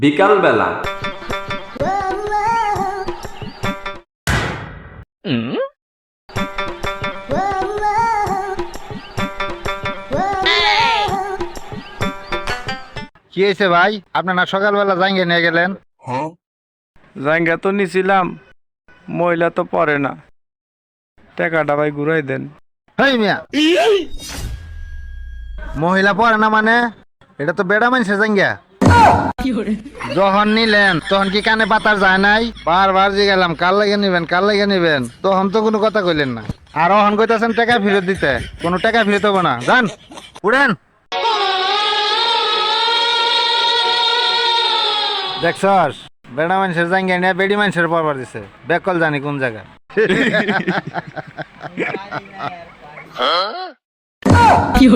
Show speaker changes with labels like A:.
A: বিকালবেলা।
B: কি হয়েছে ভাই, আপনারা সকালবেলা জাঙ্গে নিয়ে গেলেন?
C: জায়গা তো নিছিলাম, মহিলা তো পরে না, টাকাটা ভাই ঘুরাই দেন।
B: হেই মিয়া, মহিলা পড়ে না মানে? এটা তো বেড়া মানুষের জাঙ্গা। যখন নিলেন তখন কি কানে পাতার যায় নাই? বারবার যে গেলাম কার লাগে নিবেন, কার লাগে নিবেন, তখন তো কোনো কথা কইলেন না। আর অহন কইতাছেন টাকা ফেরত দিতে, কোনো টাকা ফেরত হবো না, যান উড়েন। দেখছস, বেড়া মানুষের জাঙ্গা নিয়ে বেড়ি মানুষের পরবার দিছে, বেকল জানি কোন জায়গা।
D: কি